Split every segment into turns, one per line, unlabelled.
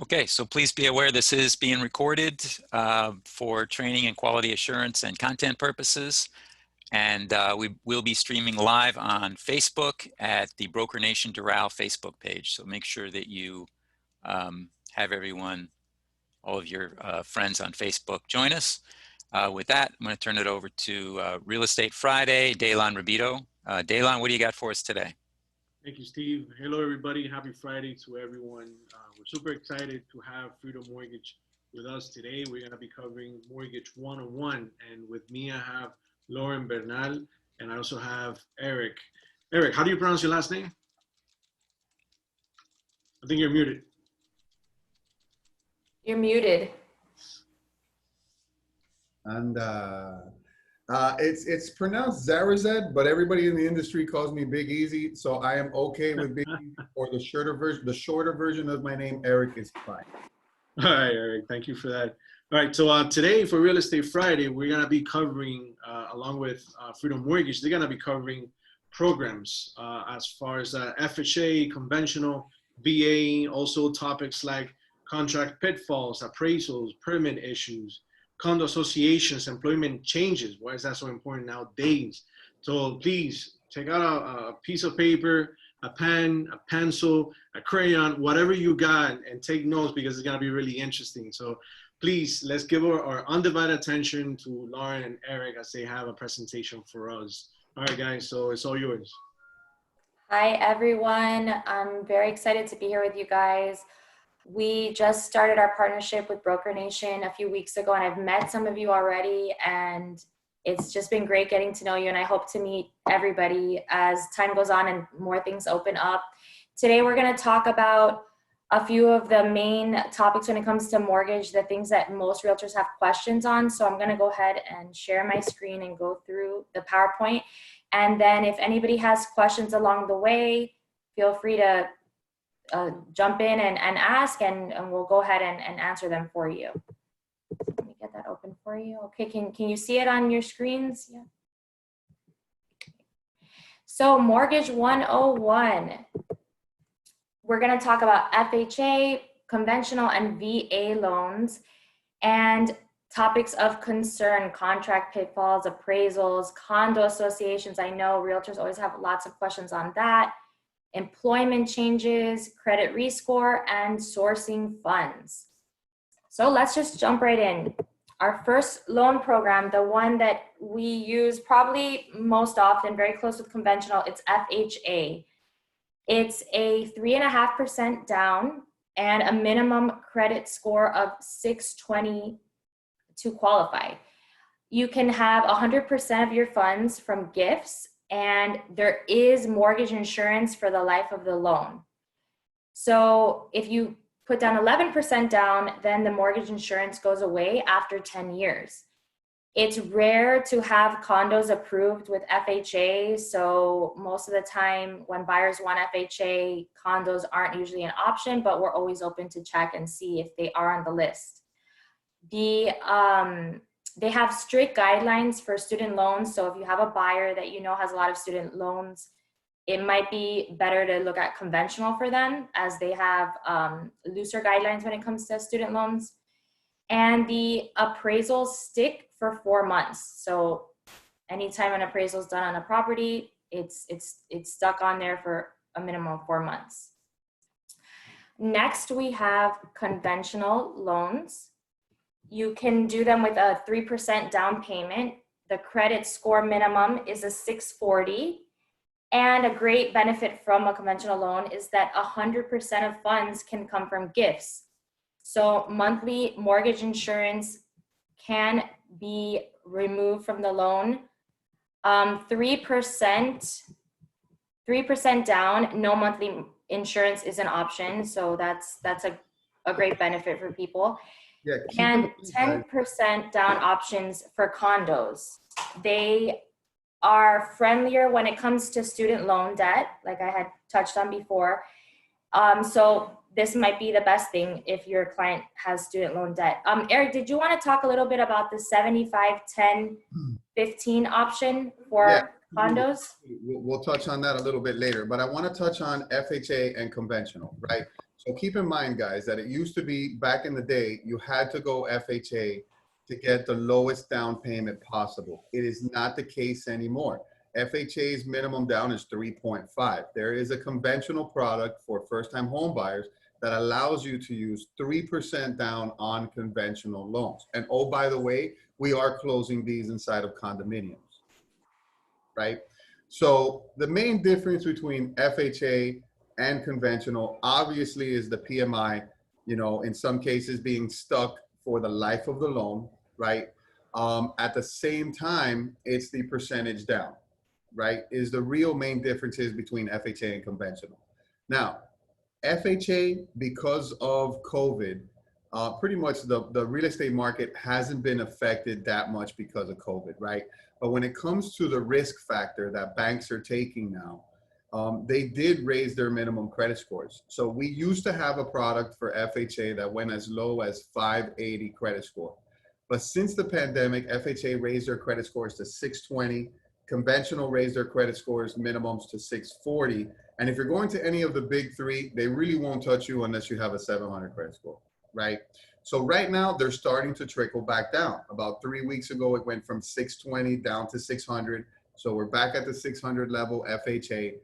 Okay, so please be aware this is being recorded for training and quality assurance and content purposes. And we will be streaming live on Facebook at the Broker Nation Doral Facebook page. So make sure that you have everyone, all of your friends on Facebook join us. With that, I'm going to turn it over to Real Estate Friday, Daylon Rabito. Daylon, what do you got for us today?
Thank you, Steve. Hello, everybody. Happy Friday to everyone. We're super excited to have Freedom Mortgage with us today. We're going to be covering Mortgage 101. And with me, I have Lauren Bernal, and I also have Eric. Eric, how do you pronounce your last name? I think you're muted.
You're muted.
And it's pronounced Zarazed, but everybody in the industry calls me Big Easy, so I am okay with Big Easy. Or the shorter version of my name, Eric, is fine.
All right, Eric, thank you for that. All right, so today for Real Estate Friday, we're gonna be covering, along with Freedom Mortgage, they're gonna be covering programs as far as FHA, conventional, VA, also topics like contract pitfalls, appraisals, permit issues, condo associations, employment changes. Why is that so important nowadays? So please take out a piece of paper, a pen, a pencil, a crayon, whatever you got, and take notes because it's gonna be really interesting. So please, let's give our undivided attention to Lauren and Eric as they have a presentation for us. All right, guys, so it's all yours.
Hi, everyone. I'm very excited to be here with you guys. We just started our partnership with Broker Nation a few weeks ago, and I've met some of you already, and it's just been great getting to know you, and I hope to meet everybody as time goes on and more things open up. Today, we're going to talk about a few of the main topics when it comes to mortgage, the things that most realtors have questions on. So I'm going to go ahead and share my screen and go through the PowerPoint. And then if anybody has questions along the way, feel free to jump in and ask, and we'll go ahead and answer them for you. Let me get that open for you. Okay, can you see it on your screens? Yeah. So Mortgage 101. We're going to talk about FHA, conventional, and VA loans, and topics of concern, contract pitfalls, appraisals, condo associations. I know realtors always have lots of questions on that. Employment changes, credit rescore, and sourcing funds. So let's just jump right in. Our first loan program, the one that we use probably most often, very close with conventional, it's FHA. It's a 3.5% down and a minimum credit score of 620 to qualify. You can have 100% of your funds from gifts, and there is mortgage insurance for the life of the loan. So if you put down 11% down, then the mortgage insurance goes away after 10 years. It's rare to have condos approved with FHA, so most of the time when buyers want FHA, condos aren't usually an option, but we're always open to check and see if they are on the list. They have strict guidelines for student loans, so if you have a buyer that you know has a lot of student loans, it might be better to look at conventional for them, as they have looser guidelines when it comes to student loans. And the appraisals stick for 4 months. So anytime an appraisal is done on a property, it's stuck on there for a minimum of 4 months. Next, we have conventional loans. You can do them with a 3% down payment. The credit score minimum is a 640. And a great benefit from a conventional loan is that 100% of funds can come from gifts. So monthly mortgage insurance can be removed from the loan. 3% down, no monthly insurance is an option. So that's a great benefit for people.
Yeah,
and 10% down options for condos. They are friendlier when it comes to student loan debt, like I had touched on before. So this might be the best thing if your client has student loan debt. Eric, did you want to talk a little bit about the 75, 10, 15 option for condos?
We'll touch on that a little bit later, but I want to touch on FHA and conventional, right? So keep in mind, guys, that it used to be back in the day, you had to go FHA to get the lowest down payment possible. It is not the case anymore. FHA's minimum down is 3.5. There is a conventional product for first-time home buyers that allows you to use 3% down on conventional loans. And oh, by the way, we are closing these inside of condominiums, right? So the main difference between FHA and conventional obviously is the PMI, you know, in some cases being stuck for the life of the loan, right? At the same time, it's the percentage down, right? Is the real main differences between FHA and conventional. Now, FHA, because of COVID, pretty much the real estate market hasn't been affected that much because of COVID, right? But when it comes to the risk factor that banks are taking now, they did raise their minimum credit scores. So we used to have a product for FHA that went as low as 580 credit score. But since the pandemic, FHA raised their credit scores to 620. Conventional raised their credit scores minimums to 640. And if you're going to any of the big three, they really won't touch you unless you have a 700 credit score, right? So right now they're starting to trickle back down. About 3 weeks ago, it went from 620 down to 600. So we're back at the 600 level FHA,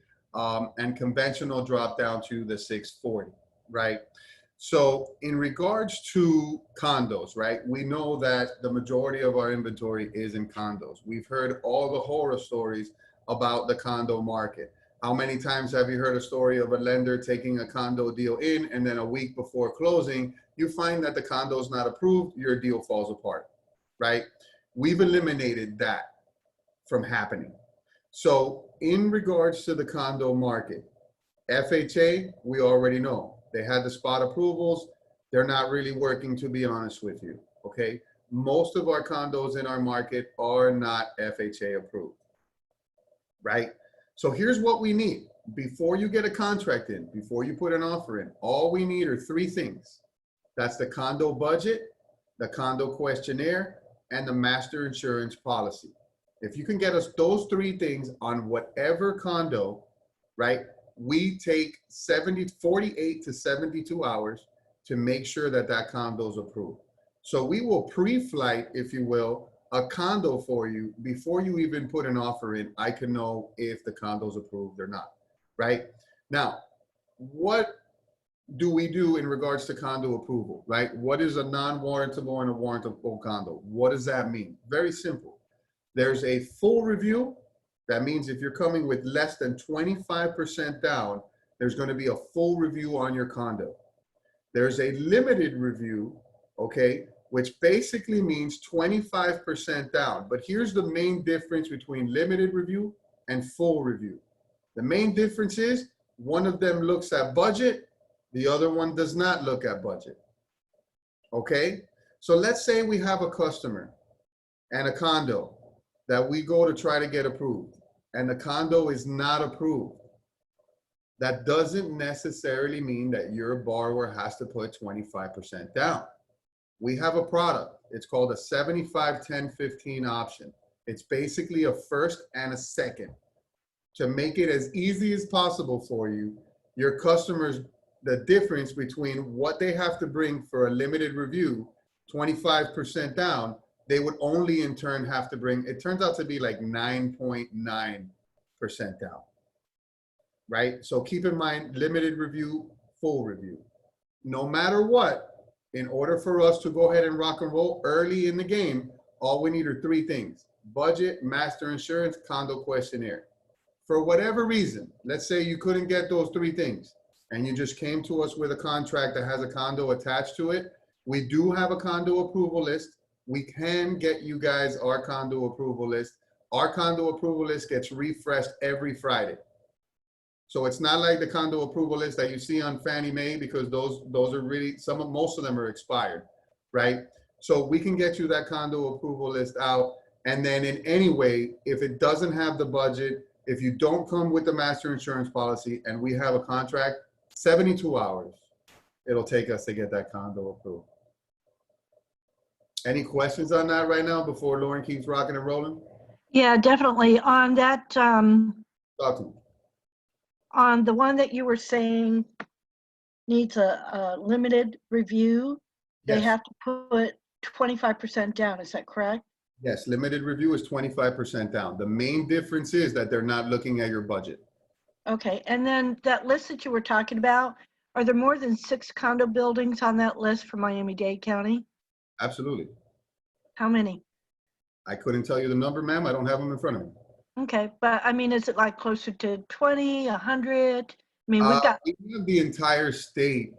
and conventional dropped down to the 640, right? So in regards to condos, right, we know that the majority of our inventory is in condos. We've heard all the horror stories about the condo market. How many times have you heard a story of a lender taking a condo deal in, and then a week before closing, you find that the condo is not approved, your deal falls apart, right? We've eliminated that from happening. So in regards to the condo market, FHA, we already know. They had the spot approvals. They're not really working, to be honest with you, okay? Most of our condos in our market are not FHA approved, right? So here's what we need. Before you get a contract in, before you put an offer in, all we need are 3 things. That's the condo budget, the condo questionnaire, and the master insurance policy. If you can get us those 3 things on whatever condo, right, we take 48 to 72 hours to make sure that that condo is approved. So we will pre-flight, if you will, a condo for you before you even put an offer in. I can know if the condo's approved or not, right? Now, what do we do in regards to condo approval, right? What is a non-warrantable and a warrantable condo? What does that mean? Very simple. There's a full review. That means if you're coming with less than 25% down, there's going to be a full review on your condo. There's a limited review, okay, which basically means 25% down. But here's the main difference between limited review and full review. The main difference is one of them looks at budget, the other one does not look at budget, okay? So let's say we have a customer and a condo that we go to try to get approved, and the condo is not approved. That doesn't necessarily mean that your borrower has to put 25% down. We have a product. It's called a 75-10-15 option. It's basically a first and a second. To make it as easy as possible for you, your customers, the difference between what they have to bring for a limited review, 25% down, they would only in turn have to bring, it turns out to be like 9.9% down, right? So keep in mind, limited review, full review. No matter what, in order for us to go ahead and rock and roll early in the game, all we need are 3 things: budget, master insurance, condo questionnaire. For whatever reason, let's say you couldn't get those 3 things and you just came to us with a contract that has a condo attached to it, we do have a condo approval list. We can get you guys our condo approval list. Our condo approval list gets refreshed every Friday. So it's not like the condo approval list that you see on Fannie Mae, because those are really, most of them are expired, right? So we can get you that condo approval list out. And then in any way, if it doesn't have the budget, if you don't come with the master insurance policy and we have a contract, 72 hours, it'll take us to get that condo approved. Any questions on that right now before Lauren keeps rocking and rolling?
Yeah, definitely. On that,
Talk to me.
on the one that you were saying needs a limited review, they
Yes.
have to put 25% down. Is that correct?
Yes, limited review is 25% down. The main difference is that they're not looking at your budget.
Okay, and then that list that you were talking about, are there more than 6 condo buildings on that list for Miami-Dade County?
Absolutely.
How many?
I couldn't tell you the number, ma'am. I don't have them in front of me.
Okay, but I mean, is it like closer to 20, 100? I mean, we've got,
We have the entire state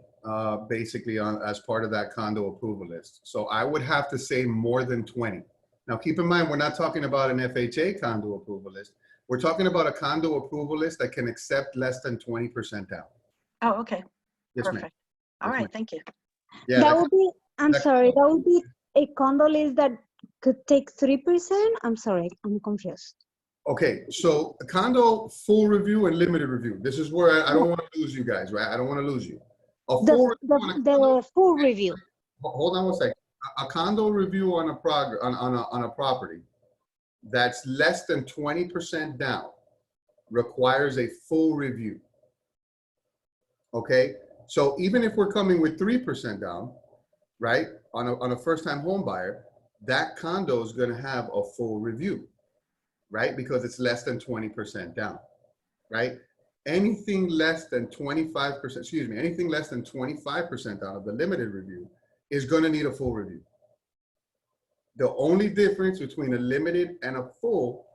basically on as part of that condo approval list. So I would have to say more than 20. Now, keep in mind, we're not talking about an FHA condo approval list. We're talking about a condo approval list that can accept less than 20% down.
oh, okay,
Yes, ma'am.
perfect. All
Yes,
right,
ma'am.
thank you.
Yeah,
That would be, I'm
that-
sorry, that would be a condo list that could take 3%? I'm sorry, I'm confused.
okay, so a condo full review and limited review. This is where I don't want to lose you guys, right? I don't want to lose you. A
The,
full review on a
the full review.
hold on one second. A condo review on a property that's less than 20% down requires a full review. Okay, so even if we're coming with 3% down, right, on a first-time home buyer, that condo is going to have a full review, right, because it's less than 20% down, right? Anything less than 25%, excuse me, anything less than 25% down of the limited review is going to need a full review. The only difference between a limited and a full,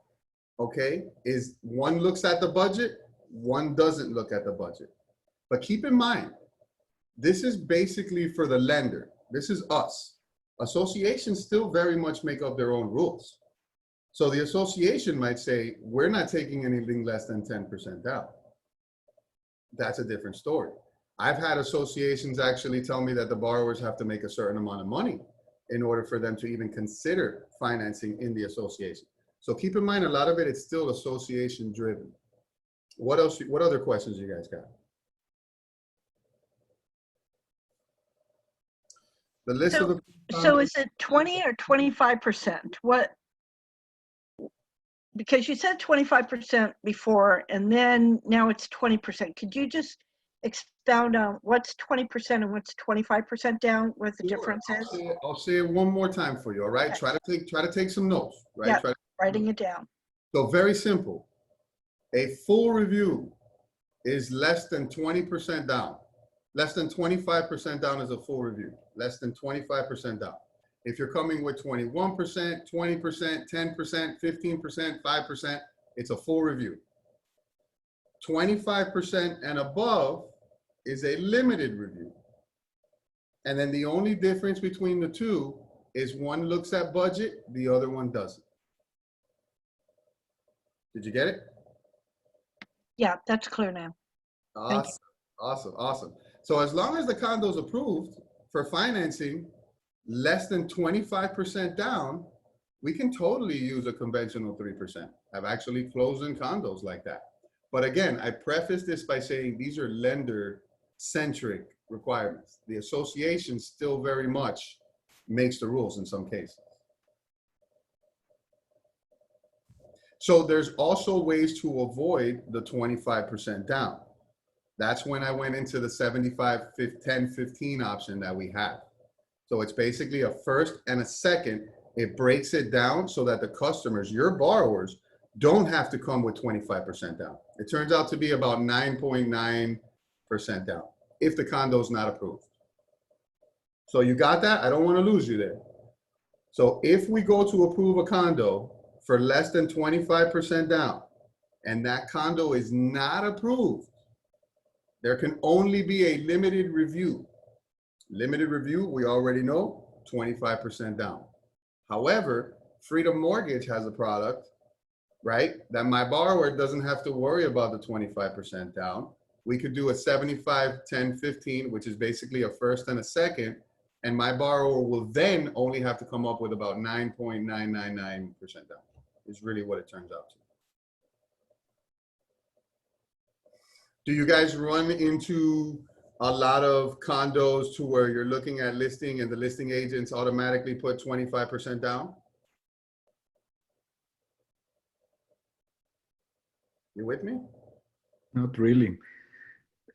okay, is one looks at the budget, one doesn't look at the budget. But keep in mind, this is basically for the lender. This is us. Associations still very much make up their own rules. So the association might say, we're not taking anything less than 10% down. That's a different story. I've had associations actually tell me that the borrowers have to make a certain amount of money in order for them to even consider financing in the association. So keep in mind, a lot of it is still association driven. What else? What other questions you guys got? The list of the
So is it 20 or 25%? What? Because you said 25% before, and then now it's 20%. Could you just expound on what's 20% and what's 25% down, what the difference is?
I'll say it one more time for you. All right.
Okay.
Try to take some notes. Right.
Yeah, writing it down.
So very simple. A full review is less than 20% down. Less than 25% down is a full review. Less than 25% down. If you're coming with 21%, 20%, 10%, 15%, 5%, it's a full review. 25% and above is a limited review. And then the only difference between the two is one looks at budget, the other one doesn't. Did you get it?
Yeah, that's clear now. Thank you.
Awesome, awesome. So as long as the condo is approved for financing less than 25% down, we can totally use a conventional 3%. I've actually closed in condos like that. But again, I preface this by saying these are lender-centric requirements. The association still very much makes the rules in some cases. So there's also ways to avoid the 25% down. That's when I went into the 75, 10, 15 option that we have. So it's basically a first and a second. It breaks it down so that the customers, your borrowers, don't have to come with 25% down. It turns out to be about 9.9% down if the condo is not approved. So you got that? I don't want to lose you there. So if we go to approve a condo for less than 25% down and that condo is not approved, there can only be a limited review. Limited review, we already know, 25% down. However, Freedom Mortgage has a product, right, that my borrower doesn't have to worry about the 25% down. We could do a 75, 10, 15, which is basically a first and a second, and my borrower will then only have to come up with about 9.999% down, is really what it turns out to. Do you guys run into a lot of condos to where you're looking at listing and the listing agents automatically put 25% down? You with me?
Not really.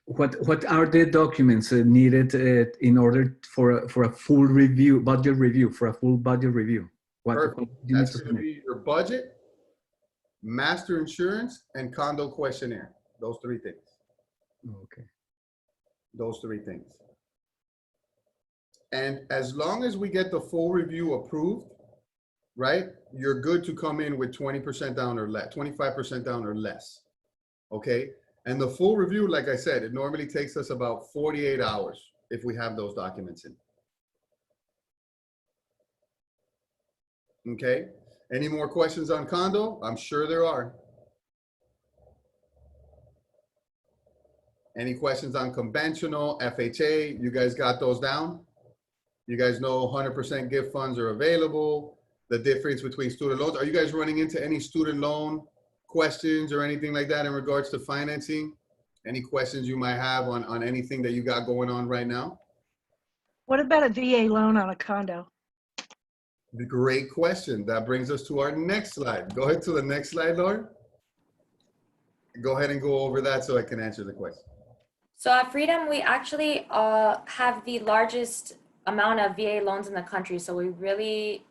What are the documents needed in order for a full review, budget review, for a full budget review? What do
Perfect.
you need
That's
to
going to
submit?
be your budget, master insurance, and condo questionnaire. Those three things.
Okay.
Those three things. And as long as we get the full review approved, right, you're good to come in with 20% down or less, 25% down or less. Okay. And the full review, like I said, it normally takes us about 48 hours if we have those documents in. Okay. Any more questions on condo? I'm sure there are. Any questions on conventional, FHA? You guys got those down? You guys know 100% gift funds are available. The difference between student loans. Are you guys running into any student loan questions or anything like that in regards to financing? Any questions you might have on anything that you got going on right now?
What about a VA loan on a condo?
Great question. That brings us to our next slide. Go ahead to the next slide, Lauren. Go ahead and go over that so I can answer the question.
So at Freedom, we actually have the largest amount of VA loans in the country. So we really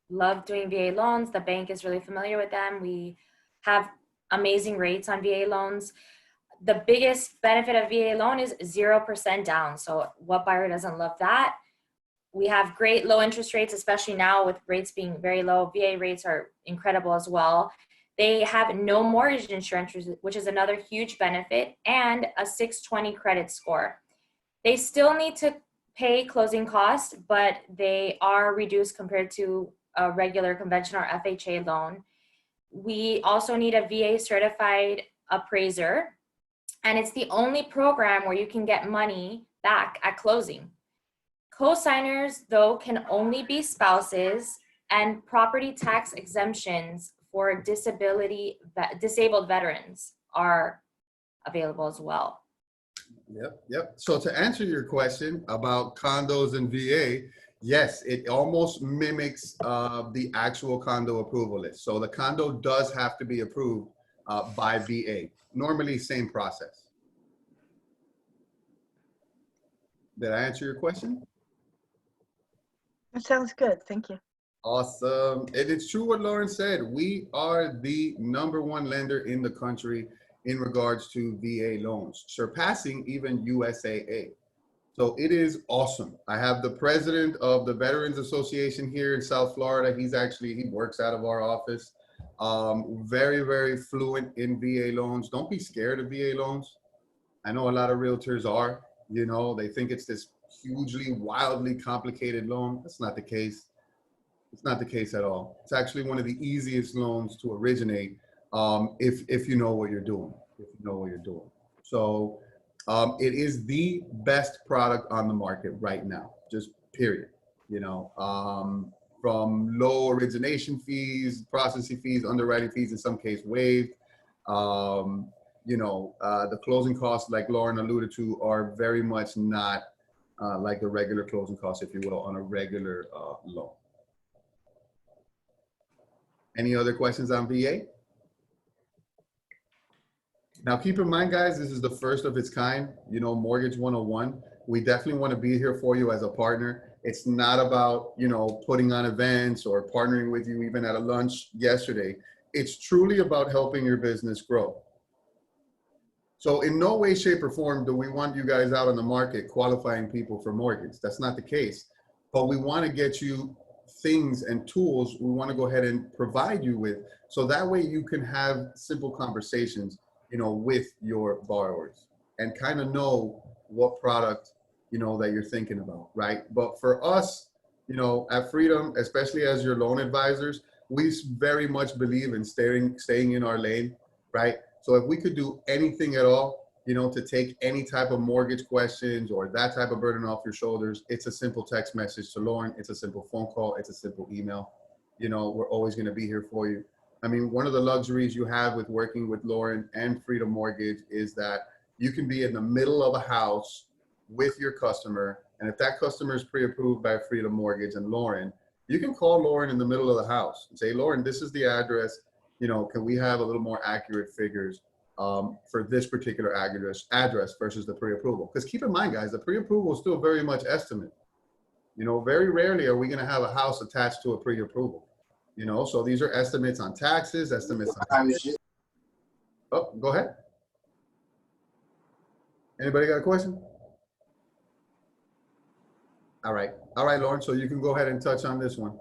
love doing VA loans. The bank is really familiar with them. We have amazing rates on VA loans. The biggest benefit of VA loan is 0% down. So what buyer doesn't love that? We have great low interest rates, especially now with rates being very low. VA rates are incredible as well. They have no mortgage insurance, which is another huge benefit, and a 620 credit score. They still need to pay closing costs, but they are reduced compared to a regular conventional or FHA loan. We also need a VA certified appraiser, and it's the only program where you can get money back at closing. Co-signers, though, can only be spouses, and property tax exemptions for disabled veterans are available as well.
Yep. So to answer your question about condos and VA, yes, it almost mimics the actual condo approval list. So the condo does have to be approved by VA. Normally, same process. Did I answer your question?
That sounds good. Thank you.
Awesome. And it's true what Lauren said. We are the #1 lender in the country in regards to VA loans, surpassing even USAA. So it is awesome. I have the president of the Veterans Association here in South Florida. He works out of our office. Very, very fluent in VA loans. Don't be scared of VA loans. I know a lot of realtors are, they think it's this hugely, wildly complicated loan. That's not the case. It's not the case at all. It's actually one of the easiest loans to originate if you know what you're doing. So it is the best product on the market right now, just period. From low origination fees, processing fees, underwriting fees, in some case waived. The closing costs, like Lauren alluded to, are very much not like the regular closing costs, if you will, on a regular loan. Any other questions on VA? Now, keep in mind, guys, this is the first of its kind, Mortgage 101. We definitely want to be here for you as a partner. It's not about, putting on events or partnering with you even at a lunch yesterday. It's truly about helping your business grow. So in no way, shape, or form do we want you guys out on the market qualifying people for mortgage. That's not the case. But we want to get you things and tools we want to go ahead and provide you with, so that way you can have simple conversations, with your borrowers and kind of know what product, that you're thinking about, right? But for us, at Freedom, especially as your loan advisors, we very much believe in staying in our lane, right? So if we could do anything at all, to take any type of mortgage questions or that type of burden off your shoulders, it's a simple text message to Lauren. It's a simple phone call. It's a simple email. We're always going to be here for you. I mean, one of the luxuries you have with working with Lauren and Freedom Mortgage is that you can be in the middle of a house with your customer. And if that customer is pre-approved by Freedom Mortgage and Lauren, you can call Lauren in the middle of the house and say, Lauren, this is the address. Can we have a little more accurate figures? for this particular address versus the pre-approval. Because keep in mind, guys, the pre-approval is still very much estimate. You know, very rarely are we going to have a house attached to a pre-approval. You know, so these are estimates on taxes, estimates on. Oh, go ahead. Anybody got a question? All right, Lauren. So you can go ahead and touch on this one.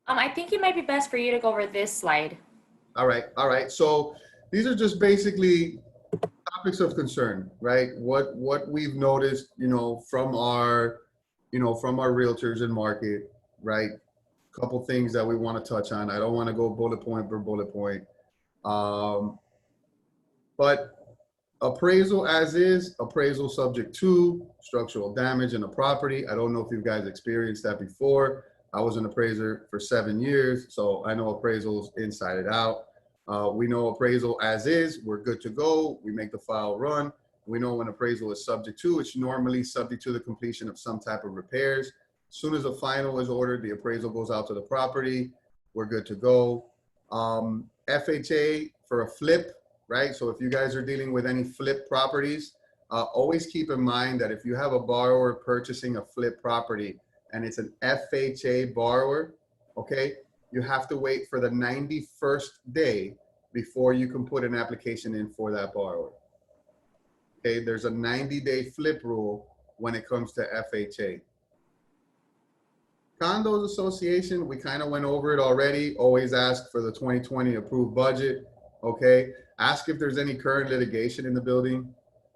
I think it might be best for you to go over this slide.
All right. So these are just basically topics of concern, right? What we've noticed, you know, from our realtors in market, right? Couple things that we want to touch on. I don't want to go bullet point per bullet point. But appraisal as is, appraisal subject to structural damage in a property. I don't know if you guys experienced that before. I was an appraiser for 7 years, so I know appraisals inside and out. We know appraisal as is, we're good to go. We make the file run. We know when appraisal is subject to, it's normally subject to the completion of some type of repairs. As soon as the final is ordered, the appraisal goes out to the property. We're good to go. FHA for a flip, right? So if you guys are dealing with any flip properties, always keep in mind that if you have a borrower purchasing a flip property and it's an FHA borrower, okay, you have to wait for the 91st day before you can put an application in for that borrower. Okay, there's a 90-day flip rule when it comes to FHA. Condos Association, we kind of went over it already. Always ask for the 2020 approved budget, okay? Ask if there's any current litigation in the building,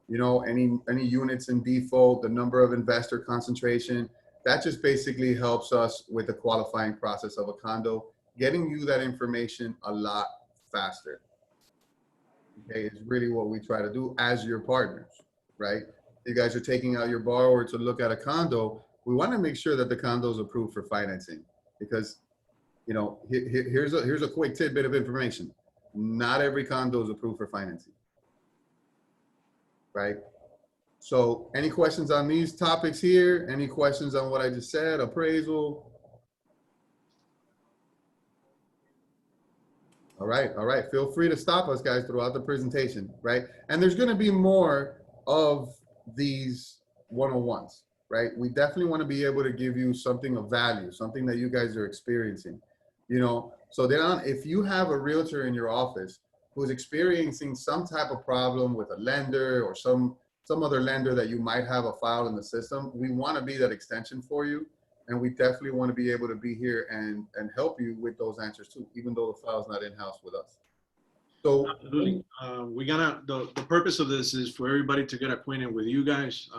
you know, any units in default, the number of investor concentration. That just basically helps us with the qualifying process of a condo, getting you that information a lot faster. Okay, it's really what we try to do as your partners, right? You guys are taking out your borrower to look at a condo. We want to make sure that the condo is approved for financing because, you know, here's a quick tidbit of information. Not every condo is approved for financing, right? So any questions on these topics here? Any questions on what I just said? Appraisal? All right. Feel free to stop us, guys, throughout the presentation, right? And there's going to be more of these 101s, right? We definitely want to be able to give you something of value, something that you guys are experiencing, you know? So then if you have a realtor in your office who's experiencing some type of problem with a lender or some other lender that you might have a file in the system, we want to be that extension for you. And we definitely want to be able to be here and help you with those answers too, even though the file's not in-house with us. So
absolutely. The purpose of this is for everybody to get acquainted with you guys,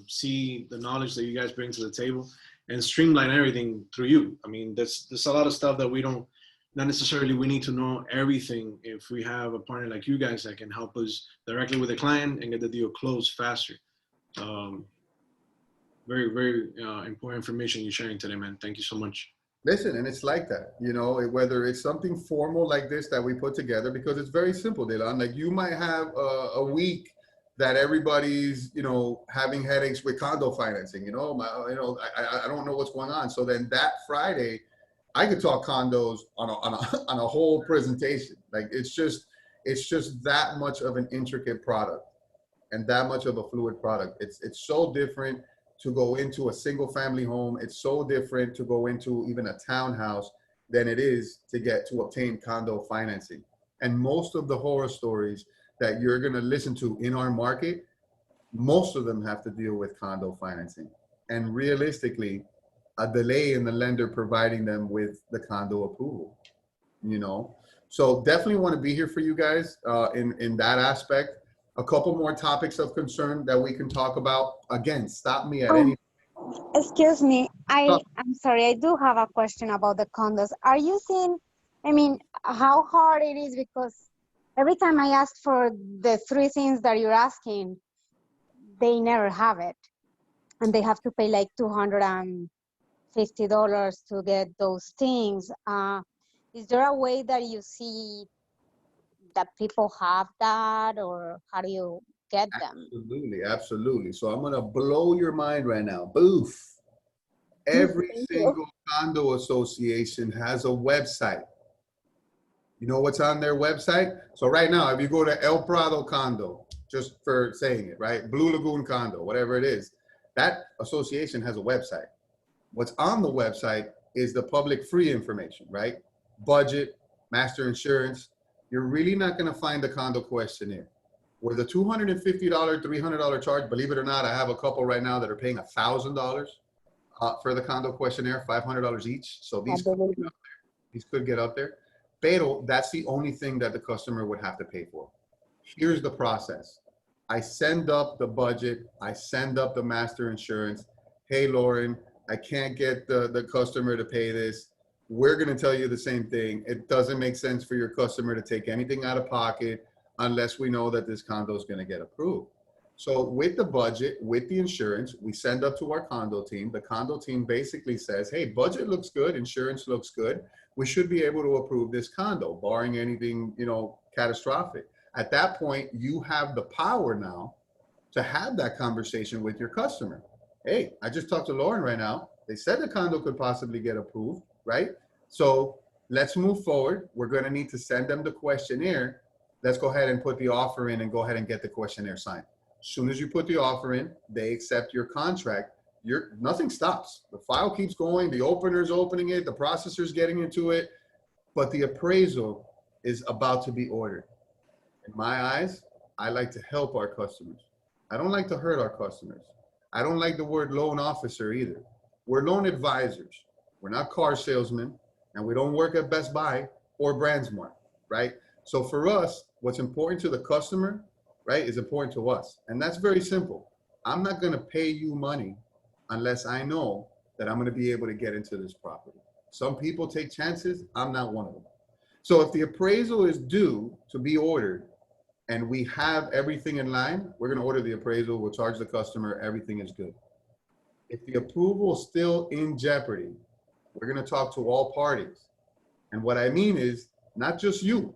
see the knowledge that you guys bring to the table and streamline everything through you. I mean, there's a lot of stuff that we don't, not necessarily we need to know everything. If we have a partner like you guys that can help us directly with the client and get the deal closed faster. Very, very important information you're sharing today, man. Thank you so much.
Listen, and it's like that, you know, whether it's something formal like this that we put together, because it's very simple, Dylan. Like you might have a week that everybody's, you know, having headaches with condo financing, you know, I don't know what's going on. So then that Friday, I could talk condos on a whole presentation. Like it's just that much of an intricate product and that much of a fluid product. It's so different to go into a single family home. It's so different to go into even a townhouse than it is to obtain condo financing. And most of the horror stories that you're going to listen to in our market, most of them have to deal with condo financing. And realistically, a delay in the lender providing them with the condo approval, you know? So definitely want to be here for you guys in that aspect. A couple more topics of concern that we can talk about. Again, stop me at any.
Excuse me, I'm sorry, I do have a question about the condos. Are you seeing, I mean, how hard it is? Because every time I ask for the 3 things that you're asking, they never have it. And they have to pay like $250 to get those things. Is there a way that you see that people have that, or how do you get them?
Absolutely. So I'm going to blow your mind right now. Boof. Every single condo association has a website. You know what's on their website? So right now, if you go to El Prado Condo, just for saying it, right? Blue Lagoon Condo, whatever it is, that association has a website. What's on the website is the public free information, right? Budget, master insurance. You're really not going to find the condo questionnaire. Where the $250, $300 charge, believe it or not, I have a couple right now that are paying $1,000 for the condo questionnaire, $500 each. So these could get up there. Pero that's the only thing that the customer would have to pay for. Here's the process. I send up the budget. I send up the master insurance. Hey, Lauren, I can't get the customer to pay this. We're going to tell you the same thing. It doesn't make sense for your customer to take anything out of pocket unless we know that this condo is going to get approved. So with the budget, with the insurance, we send up to our condo team. The condo team basically says, hey, budget looks good. Insurance looks good. We should be able to approve this condo, barring anything, you know, catastrophic. At that point, you have the power now to have that conversation with your customer. Hey, I just talked to Lauren right now. They said the condo could possibly get approved, right? So let's move forward. We're going to need to send them the questionnaire. Let's go ahead and put the offer in and go ahead and get the questionnaire signed. As soon as you put the offer in, they accept your contract. Nothing stops. The file keeps going. The opener's opening it. The processor's getting into it. But the appraisal is about to be ordered. In my eyes, I like to help our customers. I don't like to hurt our customers. I don't like the word loan officer either. We're loan advisors. We're not car salesmen, and we don't work at Best Buy or BrandsMart, right? So for us, what's important to the customer, right, is important to us. And that's very simple. I'm not going to pay you money unless I know that I'm going to be able to get into this property. Some people take chances. I'm not one of them. So if the appraisal is due to be ordered and we have everything in line, we're going to order the appraisal. We'll charge the customer. Everything is good. If the approval is still in jeopardy, we're going to talk to all parties. And what I mean is not just you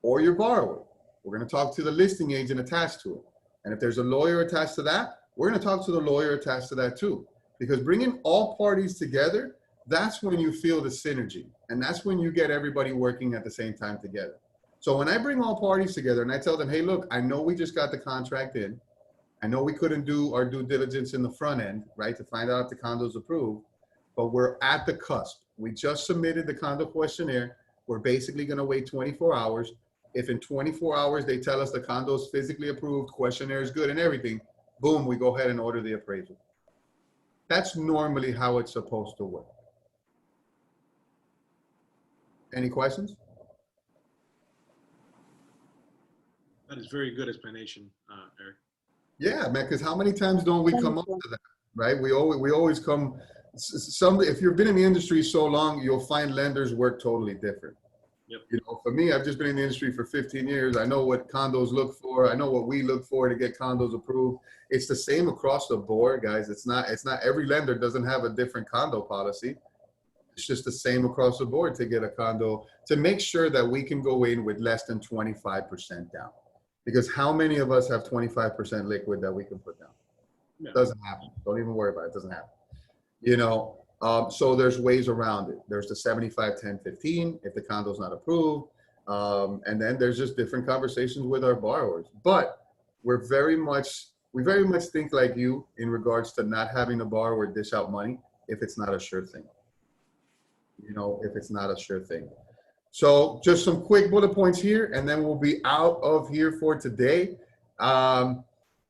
or your borrower. We're going to talk to the listing agent attached to it. And if there's a lawyer attached to that, we're going to talk to the lawyer attached to that too. Because bringing all parties together, that's when you feel the synergy. And that's when you get everybody working at the same time together. So when I bring all parties together and I tell them, hey, look, I know we just got the contract in. I know we couldn't do our due diligence in the front end, right, to find out if the condo's approved, but we're at the cusp. We just submitted the condo questionnaire. We're basically going to wait 24 hours. If in 24 hours they tell us the condo is physically approved, questionnaire is good and everything, boom, we go ahead and order the appraisal. That's normally how it's supposed to work. Any questions?
That is very good explanation, Eric.
Yeah, man, because how many times don't we come up to that, right? We always come, if you've been in the industry so long, you'll find lenders work totally different.
Yep.
You know, for me, I've just been in the industry for 15 years. I know what condos look for. I know what we look for to get condos approved. It's the same across the board, guys. It's not every lender doesn't have a different condo policy. It's just the same across the board to get a condo, to make sure that we can go in with less than 25% down. Because how many of us have 25% liquid that we can put down?
Yeah.
It doesn't happen. Don't even worry about it. It doesn't happen. You know, so there's ways around it. There's the 75, 10, 15 if the condo's not approved. And then there's just different conversations with our borrowers. But we very much think like you in regards to not having the borrower dish out money if it's not a sure thing. You know, if it's not a sure thing. So just some quick bullet points here, and then we'll be out of here for today.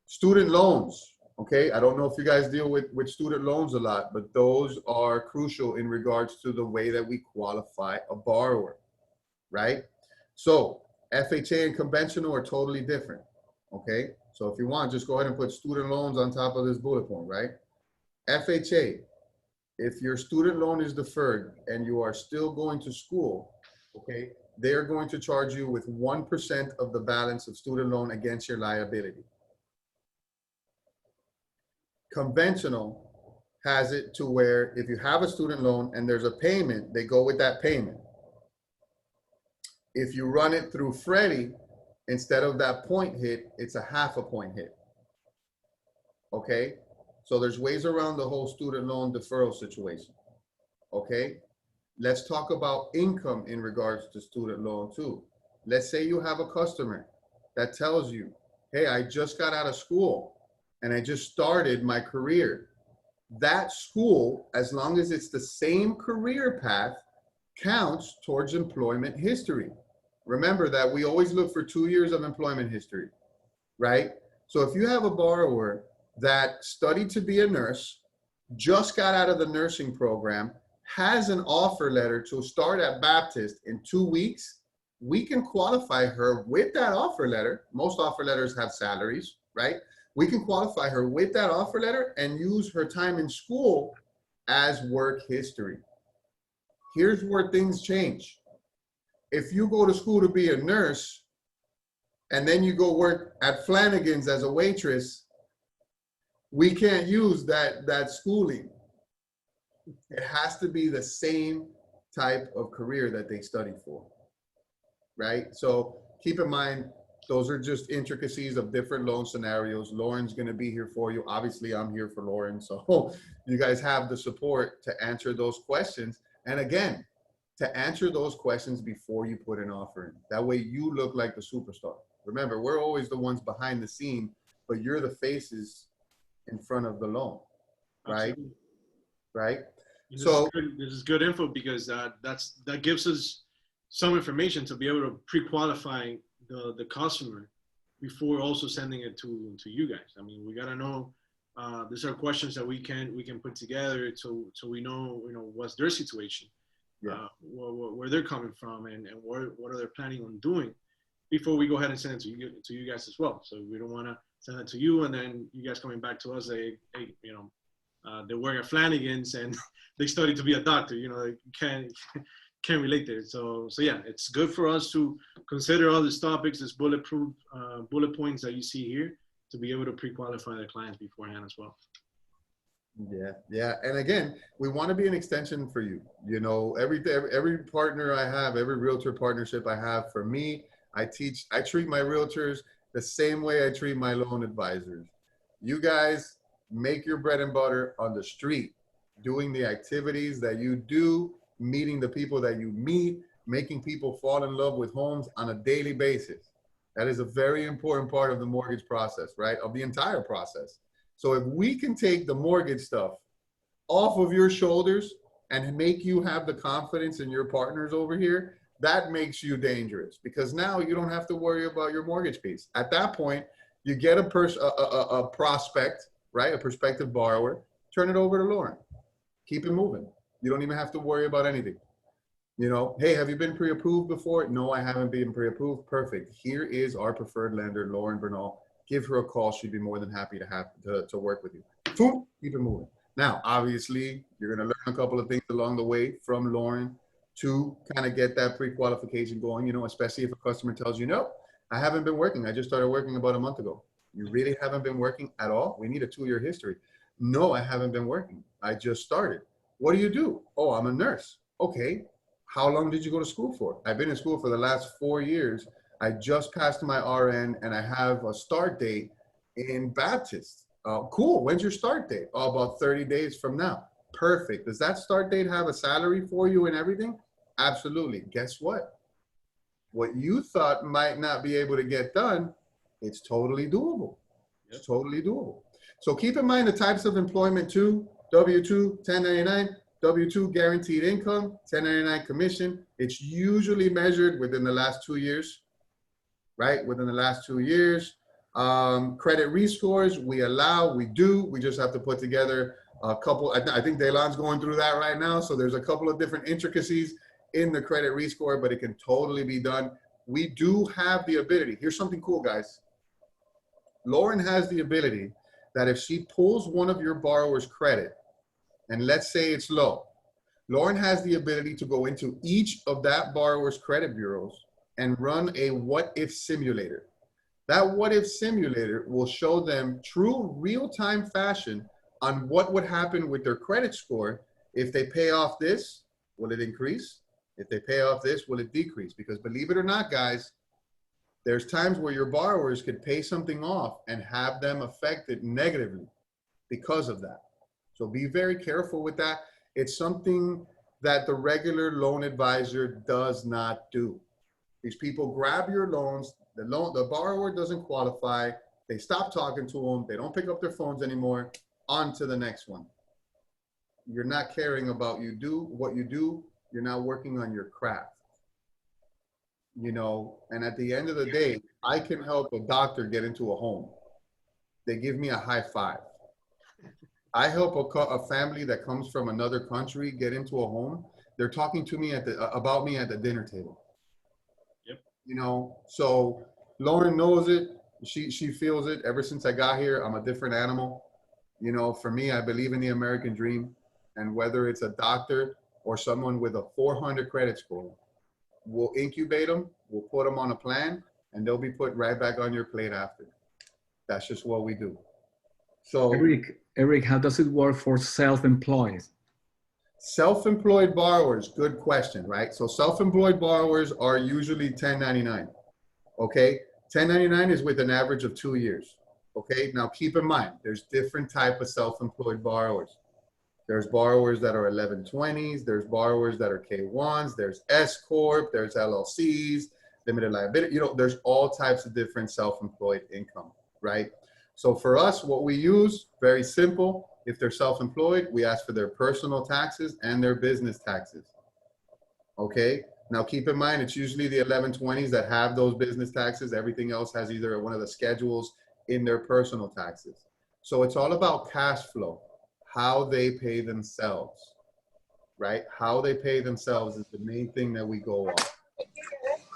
Student loans. Okay, I don't know if you guys deal with student loans a lot, but those are crucial in regards to the way that we qualify a borrower, right? So FHA and conventional are totally different, okay? So if you want, just go ahead and put student loans on top of this bullet point, right? FHA, if your student loan is deferred and you are still going to school, okay, they're going to charge you with 1% of the balance of student loan against your liability. Conventional has it to where if you have a student loan and there's a payment, they go with that payment. If you run it through Freddie, instead of that point hit, it's a half a point hit. Okay? So there's ways around the whole student loan deferral situation. Okay? Let's talk about income in regards to student loan too. Let's say you have a customer that tells you, hey, I just got out of school and I just started my career. That school, as long as it's the same career path, counts towards employment history. Remember that we always look for 2 years of employment history, right? So if you have a borrower that studied to be a nurse, just got out of the nursing program, has an offer letter to start at Baptist in 2 weeks, we can qualify her with that offer letter. Most offer letters have salaries, right? We can qualify her with that offer letter and use her time in school as work history. Here's where things change. If you go to school to be a nurse and then you go work at Flanagan's as a waitress, we can't use that schooling. It has to be the same type of career that they studied for, right? So keep in mind, those are just intricacies of different loan scenarios. Lauren's going to be here for you. Obviously, I'm here for Lauren. So you guys have the support to answer those questions. And again, to answer those questions before you put an offer in. That way you look like the superstar. Remember, we're always the ones behind the scene, but you're the faces in front of the loan, right?
Absolutely.
Right?
This
So
this is good info because that gives us some information to be able to pre-qualify the customer before also sending it to you guys. I mean, we gotta know. These are questions that we can put together so we know what's their situation,
yeah.
Where they're coming from, and what are they planning on doing before we go ahead and send it to you guys as well. So we don't want to send it to you and then you guys coming back to us, they work at Flanagan's and they study to be a doctor. They can't relate there. So yeah, it's good for us to consider all these topics, this bullet points that you see here, to be able to pre-qualify the clients beforehand as well.
Yeah. And again, we want to be an extension for you. Every partner I have, every realtor partnership I have, for me, I treat my realtors the same way I treat my loan advisors. You guys make your bread and butter on the street, doing the activities that you do, meeting the people that you meet, making people fall in love with homes on a daily basis. That is a very important part of the mortgage process, right? Of the entire process. So if we can take the mortgage stuff off of your shoulders and make you have the confidence in your partners over here, that makes you dangerous, because now you don't have to worry about your mortgage piece. At that point, you get a prospect, right? A prospective borrower, turn it over to Lauren. Keep it moving. You don't even have to worry about anything. Hey, have you been pre-approved before? No, I haven't been pre-approved. Perfect. Here is our preferred lender, Lauren Bernal. Give her a call. She'd be more than happy to work with you. Boom, keep it moving. Now, obviously, you're going to learn a couple of things along the way from Lauren to kind of get that pre-qualification going, especially if a customer tells you, no, I haven't been working. I just started working about a month ago. You really haven't been working at all? We need a 2-year history. No, I haven't been working. I just started. What do you do? Oh, I'm a nurse. Okay. How long did you go to school for? I've been in school for the last 4 years. I just passed my RN and I have a start date in Baptist. Cool. When's your start date? Oh, about 30 days from now. Perfect. Does that start date have a salary for you and everything? Absolutely. Guess what? What you thought might not be able to get done, it's totally doable. It's totally doable. So keep in mind the types of employment too: W-2, 1099, W-2 guaranteed income, 1099 commission. It's usually measured within the last 2 years, right? Within the last 2 years. Credit rescores, we just have to put together a couple. I think Delon's going through that right now. So there's a couple of different intricacies in the credit rescore, but it can totally be done. We do have the ability. Here's something cool, guys. Lauren has the ability that if she pulls one of your borrower's credit, and let's say it's low, Lauren has the ability to go into each of that borrower's credit bureaus and run a what-if simulator. That what-if simulator will show them true real-time fashion on what would happen with their credit score. If they pay off this, will it increase? If they pay off this, will it decrease? Because believe it or not, guys, there's times where your borrowers could pay something off and have them affected negatively because of that. So be very careful with that. It's something that the regular loan advisor does not do. These people grab your loans, the borrower doesn't qualify, they stop talking to them, they don't pick up their phones anymore, on to the next one. You're not caring about what you do, you're not working on your craft. You know, and at the end of the day, I can help a doctor get into a home. They give me a high five. I help a family that comes from another country get into a home. They're talking to me about me at the dinner table.
Yep.
You know, so Lauren knows it. She feels it. Ever since I got here, I'm a different animal. You know, for me, I believe in the American dream. And whether it's a doctor or someone with a 400 credit score, we'll incubate them, we'll put them on a plan, and they'll be put right back on your plate after. That's just what we do. So
Eric, how does it work for self-employed?
Self-employed borrowers, good question, right? So self-employed borrowers are usually 1099, okay? 1099 is with an average of 2 years, okay? Now keep in mind, there's different type of self-employed borrowers. There's borrowers that are 1120s, there's borrowers that are K1s, there's S-Corp, there's LLCs, limited liability, you know, there's all types of different self-employed income, right? So for us, what we use, very simple. If they're self-employed, we ask for their personal taxes and their business taxes. Okay. Now keep in mind, it's usually the 1120s that have those business taxes. Everything else has either one of the schedules in their personal taxes. So it's all about cash flow, how they pay themselves, right? How they pay themselves is the main thing that we go on.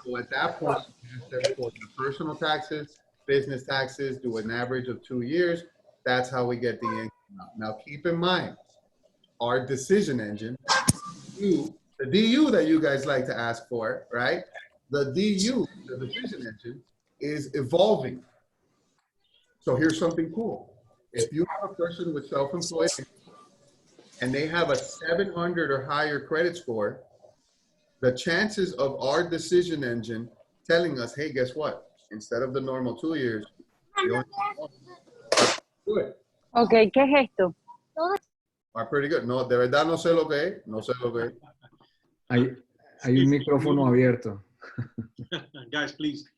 So at that point, for the personal taxes, business taxes, do an average of 2 years. That's how we get the income. Now, keep in mind, our decision engine, the DU that you guys like to ask for, right? The DU, the decision engine, is evolving. So here's something cool. If you have a person with self-employed and they have a 700 or higher credit score, the chances of our decision engine telling us, hey, guess what? Instead of the normal 2 years, you only good.
Ok, ¿qué es esto?
Are pretty good. No, de verdad no sé lo que es. No sé lo que es.
Hay un micrófono abierto.
Guys, please.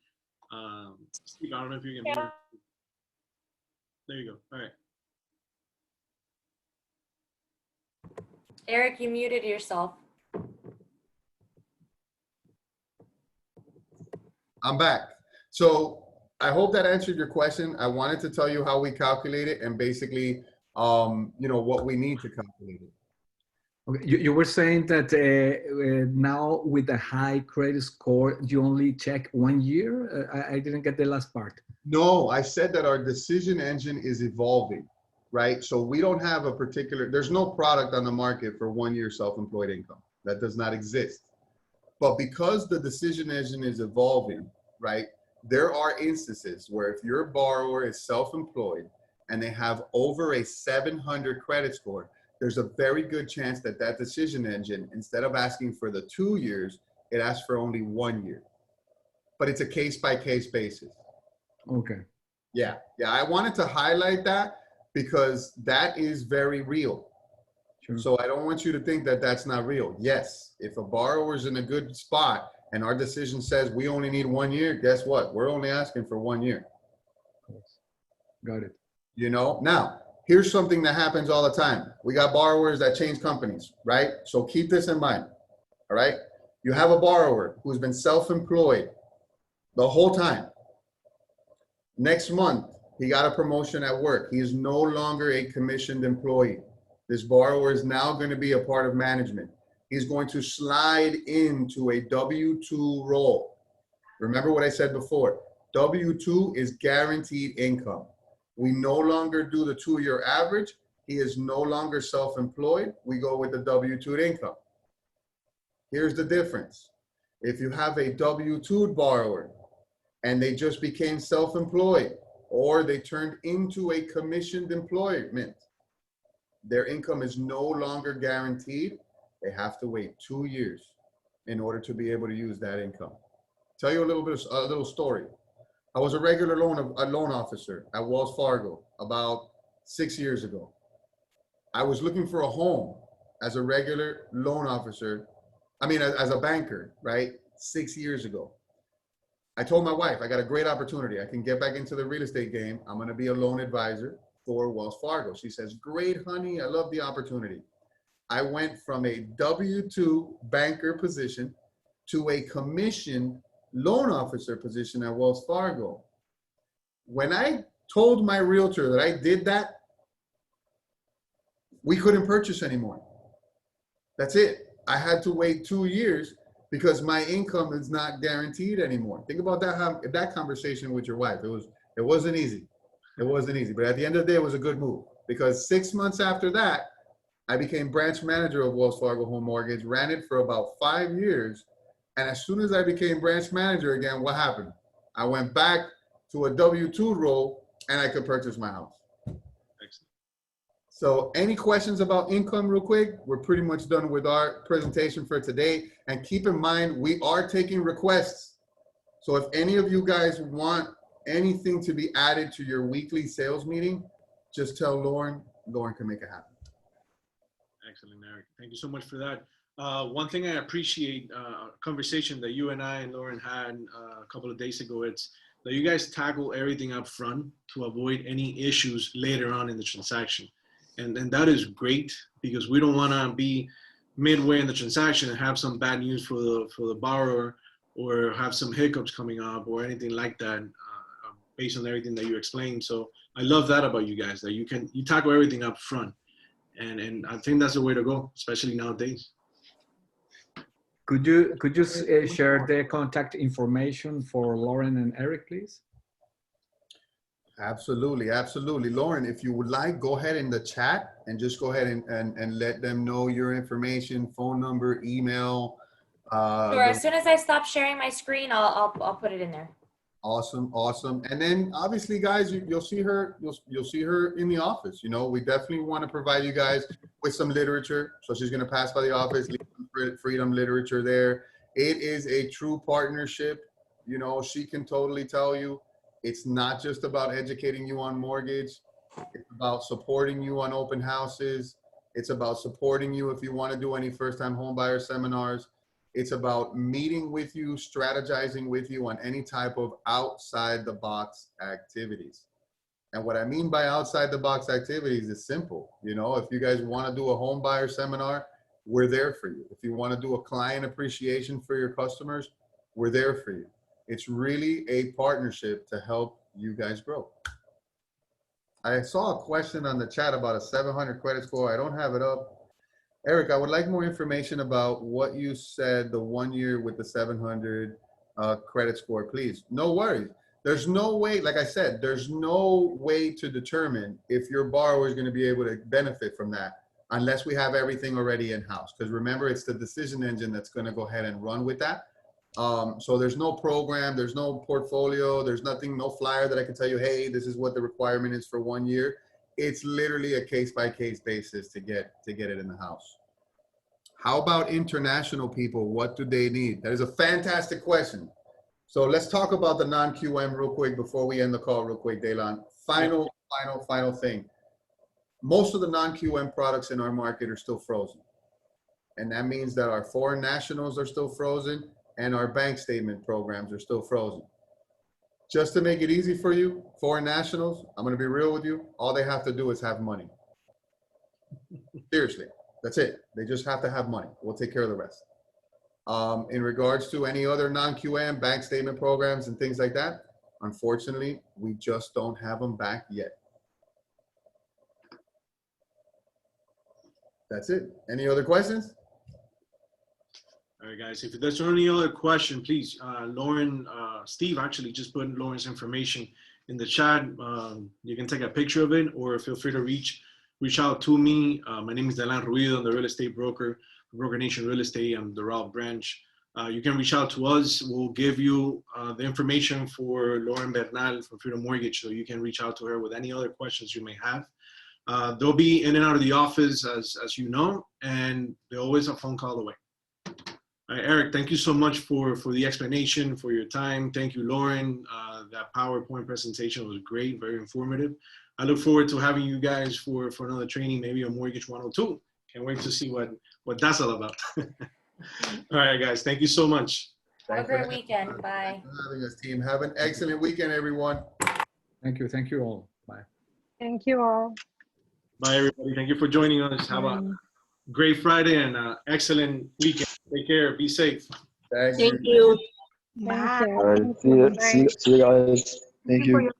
Steve, I don't know if you can hear. There you go. All right.
Eric, you muted yourself.
I'm back. So I hope that answered your question. I wanted to tell you how we calculate it and basically, you know, what we need to calculate it.
Okay. You were saying that now with a high credit score, you only check 1 year? I didn't get the last part.
No, I said that our decision engine is evolving, right? So we don't have a particular, there's no product on the market for 1 year self-employed income. That does not exist. But because the decision engine is evolving, right? There are instances where if your borrower is self-employed and they have over a 700 credit score, there's a very good chance that that decision engine, instead of asking for the 2 years, it asks for only 1 year. But it's a case-by-case basis.
Okay.
Yeah, I wanted to highlight that because that is very real.
Sure.
So I don't want you to think that that's not real. Yes, if a borrower's in a good spot and our decision says we only need 1 year, guess what? We're only asking for 1 year.
Got it.
You know, now here's something that happens all the time. We got borrowers that change companies, right? So keep this in mind, all right? You have a borrower who's been self-employed the whole time. Next month, he got a promotion at work. He is no longer a commissioned employee. This borrower is now going to be a part of management. He's going to slide into a W-2 role. Remember what I said before, W-2 is guaranteed income. We no longer do the 2-year average. He is no longer self-employed. We go with the W-2 income. Here's the difference. If you have a W-2 borrower and they just became self-employed or they turned into a commissioned employment, their income is no longer guaranteed. They have to wait 2 years in order to be able to use that income. Tell you a little story. I was a regular loan officer at Wells Fargo about 6 years ago. I was looking for a home as a regular loan officer, I mean, as a banker, right? 6 years ago, I told my wife, I got a great opportunity. I can get back into the real estate game. I'm going to be a loan advisor for Wells Fargo. She says, great, honey. I love the opportunity. I went from a W-2 banker position to a commissioned loan officer position at Wells Fargo. When I told my realtor that I did that, we couldn't purchase anymore. That's it. I had to wait 2 years because my income is not guaranteed anymore. Think about that conversation with your wife. It wasn't easy. It wasn't easy. But at the end of the day, it was a good move because 6 months after that, I became branch manager of Wells Fargo Home Mortgage, ran it for about 5 years. And as soon as I became branch manager again, what happened? I went back to a W-2 role and I could purchase my house.
Excellent.
So any questions about income real quick? We're pretty much done with our presentation for today. And keep in mind, we are taking requests. So if any of you guys want anything to be added to your weekly sales meeting, just tell Lauren. Lauren can make it happen.
Excellent, Eric. Thank you so much for that. One thing I appreciate, a conversation that you and I and Lauren had a couple of days ago, it's that you guys tackle everything up front to avoid any issues later on in the transaction. And that is great because we don't want to be midway in the transaction and have some bad news for the borrower or have some hiccups coming up or anything like that based on everything that you explained. So I love that about you guys, that you tackle everything up front. And I think that's the way to go, especially nowadays.
Could you share the contact information for Lauren and Eric, please?
Absolutely, absolutely. Lauren, if you would like, go ahead in the chat and just go ahead and let them know your information, phone number, email.
Sure, as soon as I stop sharing my screen, I'll put it in there.
Awesome, awesome. And then obviously, guys, you'll see her. You'll see her in the office. You know, we definitely want to provide you guys with some literature. So she's going to pass by the office, leave some freedom literature there. It is a true partnership. You know, she can totally tell you it's not just about educating you on mortgage. It's about supporting you on open houses. It's about supporting you if you want to do any first-time homebuyer seminars. It's about meeting with you, strategizing with you on any type of outside the box activities. And what I mean by outside the box activities is simple. You know, if you guys want to do a home buyer seminar, we're there for you. If you want to do a client appreciation for your customers, we're there for you. It's really a partnership to help you guys grow. I saw a question on the chat about a 700 credit score. I don't have it up. Eric, I would like more information about what you said, the 1 year with the 700 credit score, please. No worries. There's no way, like I said, there's no way to determine if your borrower is going to be able to benefit from that unless we have everything already in-house. Because remember, it's the decision engine that's going to go ahead and run with that. So there's no program, there's no portfolio, there's nothing, no flyer that I can tell you, hey, this is what the requirement is for 1 year. It's literally a case-by-case basis to get it in the house. How about international people? What do they need? That is a fantastic question. So let's talk about the non-QM real quick before we end the call real quick, Daylon. Final thing. Most of the non-QM products in our market are still frozen. And that means that our foreign nationals are still frozen and our bank statement programs are still frozen. Just to make it easy for you, foreign nationals, I'm going to be real with you. All they have to do is have money. Seriously, that's it. They just have to have money. We'll take care of the rest. In regards to any other non-QM bank statement programs and things like that, unfortunately, we just don't have them back yet. That's it. Any other questions?
All right, guys, if there's any other question, please, Lauren, Steve actually just put Lauren's information in the chat. You can take a picture of it or feel free to reach out to me. My name is Delan Ruido. I'm the real estate broker, Broker Nation Real Estate. I'm the Route branch. You can reach out to us. We'll give you the information for Lauren Bernal from Freedom Mortgage, so you can reach out to her with any other questions you may have. They'll be in and out of the office, as you know, and they're always a phone call away. All right, Eric, thank you so much for the explanation, for your time. Thank you, Lauren. That PowerPoint presentation was great, very informative. I look forward to having you guys for another training, maybe on Mortgage 102. can't wait to see what that's all about. All right, guys. Thank you so much.
Have a great weekend. Bye.
Thanks for having us, team. Have an excellent weekend, everyone.
Thank you. Thank you all. Bye.
Thank you all.
Bye, everybody. Thank you for joining us. Have a great Friday and excellent weekend. Take care. Be safe.
Thanks.
Thank you.
Bye.
Thank you.
All right, see you guys. Thank you.